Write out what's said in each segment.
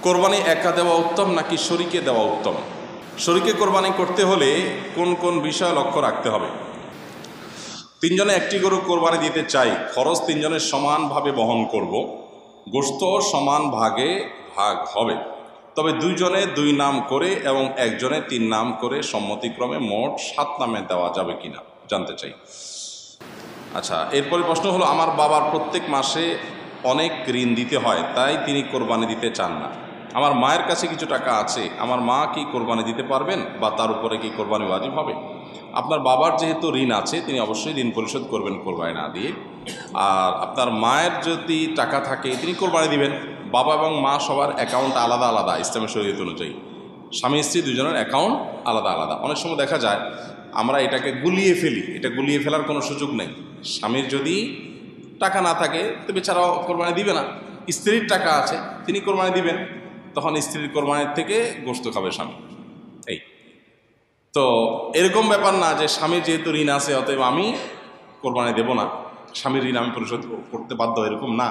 কোরবানি একা দেওয়া উত্তম নাকি শরীকে দেওয়া উত্তম? শরীকে কোরবানি করতে হলে কোন কোন বিষয় লক্ষ্য রাখতে হবে? তিনজনে একটি গরু কোরবানি দিতে চাই, খরচ তিনজনের সমানভাবে বহন করব, গোশত সমান ভাগে ভাগ হবে, তবে দুইজনে দুই নাম করে এবং একজনে তিন নাম করে সম্মতিক্রমে মোট 7 নামে দেওয়া যাবে কিনা জানতে চাই। আচ্ছা, এরপরে প্রশ্ন হলো, আমার বাবার প্রত্যেক মাসে অনেক ঋণ দিতে হয়, তাই তিনি কোরবানি দিতে চান না। আমার মায়ের কাছে কিছু টাকা আছে, আমার মা কি কোরবানি দিতে পারবেন বা তার উপরে কি কোরবানি ওয়াজিব হবে? আপনার বাবার যেহেতু ঋণ আছে, তিনি অবশ্যই ঋণ পরিশোধ করবেন কোরবানি না দিয়ে। আর আপনার মায়ের যদি টাকা থাকে, তিনি কোরবানি দিবেন। বাবা এবং মা সবার অ্যাকাউন্ট আলাদা আলাদা ইসলামের শরীয়ত অনুযায়ী। স্বামী স্ত্রী দুজনের অ্যাকাউন্ট আলাদা আলাদা। অনেক সময় দেখা যায় আমরা এটাকে গুলিয়ে ফেলি, এটা গুলিয়ে ফেলার কোনো সুযোগ নেই। স্বামীর যদি টাকা না থাকে তো বেচারাও কোরবানি দিবে না, স্ত্রীর টাকা আছে তিনি কোরবানি দিবেন, তখন স্ত্রীর কোরবানির থেকে গোশত খাবে স্বামী। এই তো এরকম ব্যাপার না যে স্বামীর যেহেতু ঋণ আছে অতএব আমি কোরবানি দেব না, স্বামীর ঋণ আমি পরিশোধ করতে বাধ্য, এরকম না।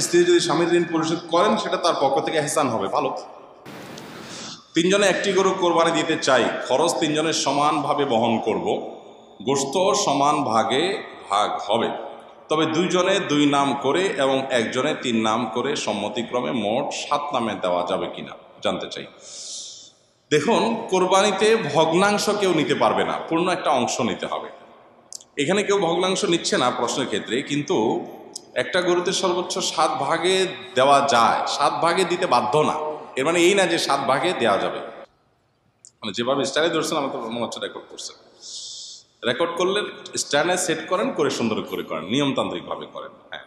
স্ত্রী যদি স্বামীর ঋণ পরিশোধ করেন সেটা তার পক্ষ থেকে এহসান হবে, ভালো। তিনজনে একটি গরু কোরবানি দিতে চাই, খরচ তিনজনের সমানভাবে বহন করব, গোশত সমান ভাগে ভাগ হবে, তবে দুইজনে দুই নাম করে এবং একজনে তিন নাম করে সম্মতিক্রমে মোট 7 নামে দেওয়া যাবে কিনা জানতে চাই। দেখুন, কোরবানিতে ভগ্নাংশ কেউ নিতে পারবে না, পূর্ণ একটা অংশ নিতে হবে। এখানে কেউ ভগ্নাংশ নিচ্ছে না প্রশ্নের ক্ষেত্রে, কিন্তু একটা গরুতে সর্বোচ্চ 7 ভাগে দেওয়া যায়, 7 ভাগে দিতে বাধ্য না। এর মানে এই না যে 7 ভাগে দেওয়া যাবে, মানে যেভাবে স্টাইলে ধরছেন আমার তো মনে হচ্ছে রেকর্ড করছেন। রেকর্ড করলে স্ট্যান্ডে সেট করেন, করে সুন্দর করে করেন, নিয়মতান্ত্রিকভাবে করেন। হ্যাঁ,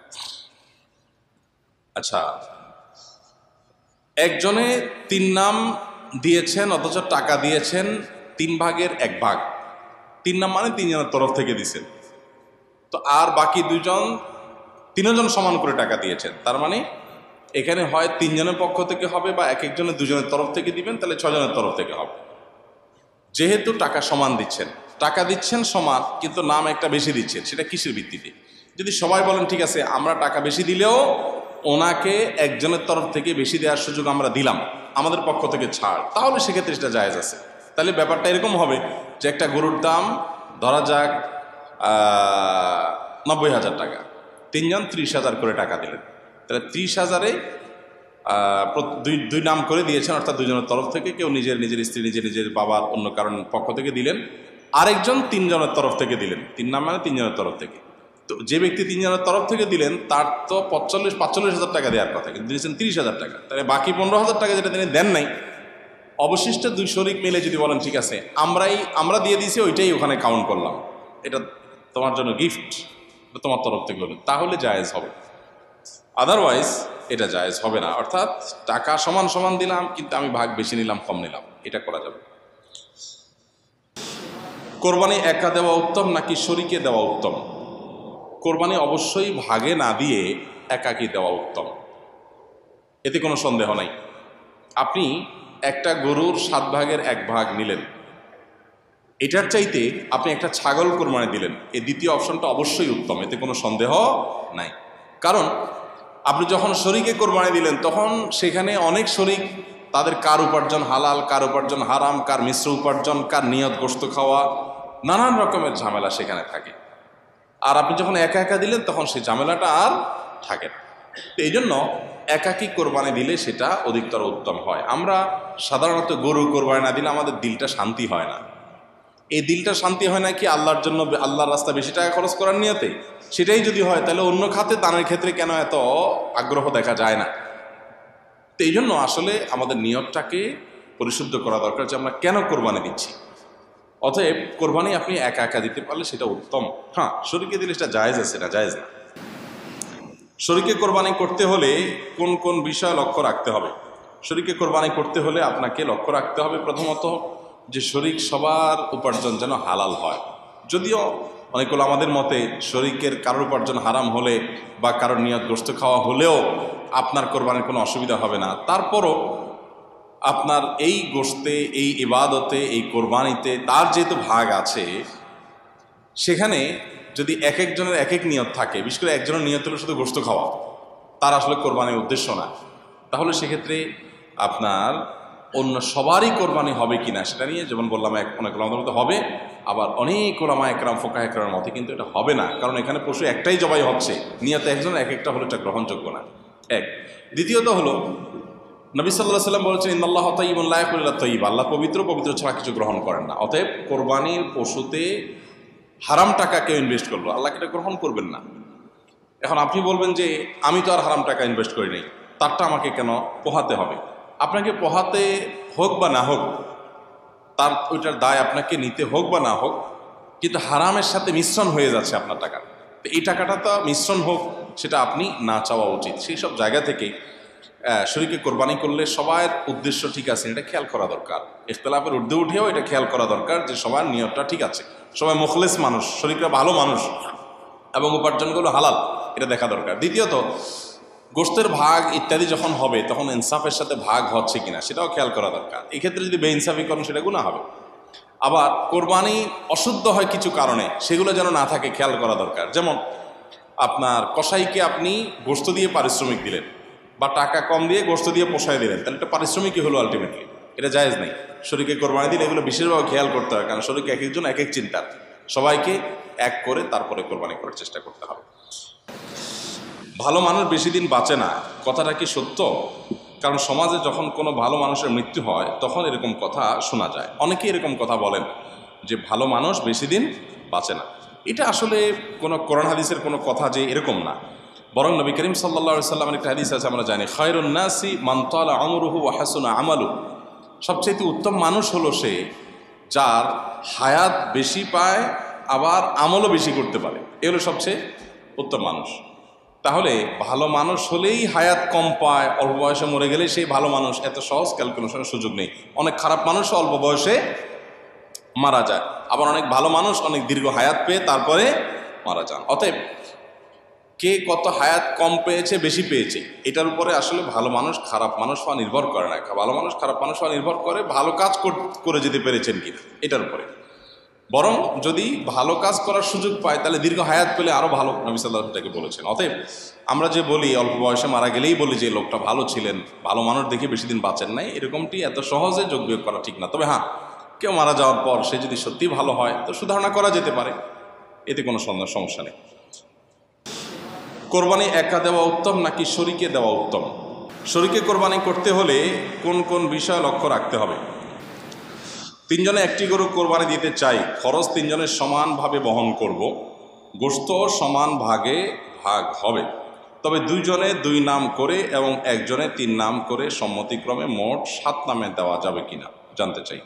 আচ্ছা, একজনে 3 নাম দিয়েছেন অথচ টাকা দিয়েছেন 3 ভাগের 1 ভাগ। 3 নাম মানে 3 জনের তরফ থেকে দিয়েছেন, তো আর বাকি 3জন সমান করে টাকা দিয়েছেন। তার মানে এখানে হয় 3 জনের পক্ষ থেকে হবে বা এক একজনের 2 জনের তরফ থেকে দিবেন, তাহলে 6 জনের তরফ থেকে হবে। যেহেতু টাকা সমান দিচ্ছেন, টাকা দিচ্ছেন সমান, কিন্তু নাম একটা বেশি দিচ্ছেন, সেটা কিসের ভিত্তিতে? যদি সবাই বলেন ঠিক আছে আমরা টাকা বেশি দিলেও ওনাকে একজনের তরফ থেকে বেশি দেওয়ার সুযোগ আমরা দিলাম, আমাদের পক্ষ থেকে ছাড়, তাহলে সেক্ষেত্রে সেটা জায়েজ আছে। তাহলে ব্যাপারটা এরকম হবে যে একটা গরুর দাম ধরা যাক 90,000 টাকা, 3 জন 30,000 করে টাকা দিলেন, তাহলে 30,000-এ দুই নাম করে দিয়েছেন, অর্থাৎ 2 জনের তরফ থেকে, কেউ নিজের স্ত্রী, নিজের বাবার অন্য কারণ পক্ষ থেকে দিলেন, আরেকজন 3 জনের তরফ থেকে দিলেন। 3 নাম মানে 3 জনের তরফ থেকে। তো যে ব্যক্তি 3 জনের তরফ থেকে দিলেন তার তো 45,000 টাকা দেওয়ার কথা, কিন্তু দিয়েছেন 30,000 টাকা, তাহলে বাকি 15,000 টাকা যেটা তিনি দেন নাই, অবশিষ্ট 2 শরিক মিলে যদি বলেন ঠিক আছে আমরা দিয়ে দিয়েছি, ওইটাই ওখানে কাউন্ট করলাম, এটা তোমার জন্য গিফট, তোমার তরফ থেকে হলো, তাহলে জায়েজ হবে। আদারওয়াইজ এটা জায়েজ হবে না। অর্থাৎ টাকা সমান সমান দিলাম, কিন্তু আমি ভাগ বেশি নিলাম কম নিলাম, এটা করা যাবে। কোরবানি একা দেওয়া উত্তম নাকি শরীকে দেওয়া উত্তম? কোরবানি অবশ্যই ভাগে না দিয়ে একাকী দেওয়া উত্তম, এতে কোনো সন্দেহ নাই। আপনি একটা গরুর 7 ভাগের 1 ভাগ নিলেন, এটার চাইতে আপনি একটা ছাগল কোরবানি দিলেন, এই দ্বিতীয় অপশনটা অবশ্যই উত্তম, এতে কোনো সন্দেহ নাই। কারণ আপনি যখন শরীকে কোরবানি দিলেন তখন সেখানে অনেক শরীক, তাদের কার উপার্জন হালাল, কার উপার্জন হারাম, কার মিশ্র উপার্জন, কার নিয়ত গোশত খাওয়া, নানান রকমের ঝামেলা সেখানে থাকে। আর আপনি যখন একা একা দিলেন তখন সেই ঝামেলাটা আর থাকে না। তো এই জন্য একাকী কোরবানি দিলে সেটা অধিকতর উত্তম হয়। আমরা সাধারণত গরু কোরবানি না দিলে আমাদের দিলটা শান্তি হয় না। এই দিলটা শান্তি হয় না কি আল্লাহর জন্য, আল্লাহর রাস্তা বেশি টাকা খরচ করার নিয়তে? সেটাই যদি হয় তাহলে অন্য খাতে দানের ক্ষেত্রে কেন এত আগ্রহ দেখা যায় না? তো এই জন্য আসলে আমাদের নিয়তটাকে পরিশুদ্ধ করা দরকার যে আমরা কেন কোরবানি দিচ্ছি। অতএব কোরবানি আপনি একা একা দিতে পারলে সেটা উত্তম। হ্যাঁ, শরীকে দিলে সেটা জায়েজ আছে, না জায়েজ না। শরীকে কোরবানি করতে হলে কোন কোন বিষয় লক্ষ্য রাখতে হবে? শরীকে কোরবানি করতে হলে আপনাকে লক্ষ্য রাখতে হবে প্রথমত যে শরীক সবার উপার্জন যেন হালাল হয়। যদিও অনেকগুলো আমাদের মতে শরীকের কারোর উপার্জন হারাম হলে বা কারোর নিয়ত গোশত খাওয়া হলেও আপনার কোরবানির কোনো অসুবিধা হবে না, তারপরও আপনার এই গোশতে, এই ইবাদতে, এই কোরবানিতে তার যেহেতু ভাগ আছে, সেখানে যদি এক একজনের এক এক নিয়ত থাকে, বিশেষ করে একজনের নিয়ত হলো শুধু গোশত খাওয়া, তার আসলে কোরবানির উদ্দেশ্য না। তাহলে সেক্ষেত্রে আপনার অন্য সবারই কোরবানি হবে কিনা সেটা নিয়ে যেমন বললাম অনেক ওলামাদের মধ্যে হবে, আবার অনেক ওলামা একরাম ফোকাহ একরামের মতে কিন্তু এটা হবে না, কারণ এখানে পশু একটাই জবাই হচ্ছে, নিয়ত একজন এক একটা হলো এটা গ্রহণযোগ্য না। এক। দ্বিতীয়ত হলো নবী সাল্লাল্লাহু আলাইহি ওয়াসাল্লাম বলেছেন ইন্নাল্লাহা তাইয়্যিবুন লা ইয়াকুলু ইল্লা তাইয়্যিব, আল্লাহ পবিত্র, পবিত্র ছাড়া কিছু গ্রহণ করেন না। অতএব কোরবানির পশুতে হারাম টাকা কেউ ইনভেস্ট করলো, আল্লাহ এটা গ্রহণ করবেন না। এখন আপনি বলবেন যে আমি তো আর হারাম টাকা ইনভেস্ট করি নাই, তারটা আমাকে কেন পোহাতে হবে? আপনাকে পোহাতে হোক বা না হোক, তার ওইটার দায় আপনাকে নিতে হোক বা না হোক, কিন্তু হারামের সাথে মিশ্রণ হয়ে যাচ্ছে আপনার টাকা, তো এই টাকাটা তো মিশ্রণ হোক সেটা আপনি না চাওয়া উচিত। সেই সব জায়গা থেকে শরীকে কোরবানি করলে সবার উদ্দেশ্য ঠিক আছে এটা খেয়াল করা দরকার। ইখতিলাফের ঊর্ধ্বে উঠেও এটা খেয়াল করা দরকার যে সবার নিয়তটা ঠিক আছে, সবাই মুখলেস মানুষ, শরীকরা ভালো মানুষ এবং উপার্জনগুলো হালাল, এটা দেখা দরকার। দ্বিতীয়ত গোশতের ভাগ ইত্যাদি যখন হবে তখন ইনসাফের সাথে ভাগ হচ্ছে কিনা সেটাও খেয়াল করা দরকার। এক্ষেত্রে যদি বেইনসাফি করেন সেটা গুনাহ হবে। আবার কোরবানি অশুদ্ধ হয় কিছু কারণে, সেগুলো যেন না থাকে খেয়াল করা দরকার। যেমন আপনার কসাইকে আপনি গোশত দিয়ে পারিশ্রমিক দিলেন বা টাকা কম দিয়ে গোশত দিয়ে পোষায় দিলেন, তাহলে এটা পারিশ্রমিকই হলো আলটিমেটলি, এটা জায়েজ নেই। শরীকে কোরবানি দিলে এগুলো বিশেষভাবে খেয়াল করতে হয়, কারণ শরীকে এক একজন এক এক চিন্তার, সবাইকে এক করে তারপরে কোরবানি করার চেষ্টা করতে হবে। ভালো মানুষ বেশি দিন বাঁচে না, কথাটা কি সত্য? কারণ সমাজে যখন কোনো ভালো মানুষের মৃত্যু হয় তখন এরকম কথা শোনা যায়, অনেকেই এরকম কথা বলেন যে ভালো মানুষ বেশি দিন বাঁচে না। এটা আসলে কোনো কোরআন হাদিসের কোনো কথা যে এরকম না, বরং নবী করিম সাল্লাল্লাহু আলাইহি ওয়াসাল্লামের একটা হাদিস আছে আমরা জানি, খায়রুন নাসি মান তালা আমরুহু ওয়া হাসুনা আমালুহু, সবচেয়ে উত্তম মানুষ হলো সে যার হায়াত বেশি পায় আবার আমলও বেশি করতে পারে, এ হলো সবচেয়ে উত্তম মানুষ। তাহলে ভালো মানুষ হলেই হায়াত কম পায়, অল্প বয়সে মরে গেলে সেই ভালো মানুষ, এত সহজ ক্যালকুলেশনের সুযোগ নেই। অনেক খারাপ মানুষ অল্প বয়সে মারা যায়, আবার অনেক ভালো মানুষ অনেক দীর্ঘ হায়াত পেয়ে তারপরে মারা যান। অতএব কে কত হায়াত কম পেয়েছে বেশি পেয়েছে এটার উপরে আসলে ভালো মানুষ খারাপ মানুষ হওয়া নির্ভর করে না। ভালো মানুষ খারাপ মানুষ হওয়া নির্ভর করে ভালো কাজ করে যেতে পেরেছেন কিনা এটার উপরে। বরং যদি ভালো কাজ করার সুযোগ পায় তাহলে দীর্ঘ হায়াত পেলে আরো ভালো, নবী সাল্লাল্লাহু আলাইহি ওয়াসাল্লাম বলেছেন। অতএব আমরা যে বলি অল্প বয়সে মারা গেলেই বলি যে লোকটা ভালো ছিলেন, ভালো মানুষ দেখে বেশি দিন বাঁচেন নাই, এরকমটি এত সহজে যোগ বিয়োগ করা ঠিক না। তবে হ্যাঁ, কেউ মারা যাওয়ার পর সে যদি সত্যি ভালো হয় তো সুধারণা করা যেতে পারে, এতে কোনো সমস্যা নেই। কোরবানি একা দেওয়া উত্তম নাকি শরীকে দেওয়া উত্তম? শরীকে কোরবানি করতে হলে কোন কোন বিষয় লক্ষ্য রাখতে হবে? তিনজনে একটি গরু কোরবানি দিতে চাই, খরচ তিনজনের সমানভাবে বহন করব, গোশত সমান ভাগে ভাগ হবে, তবে দুইজনে 2 নাম করে এবং একজনে 3 নাম করে সম্মতিক্রমে মোট 7 নামে দেওয়া যাবে কিনা জানতে চাই।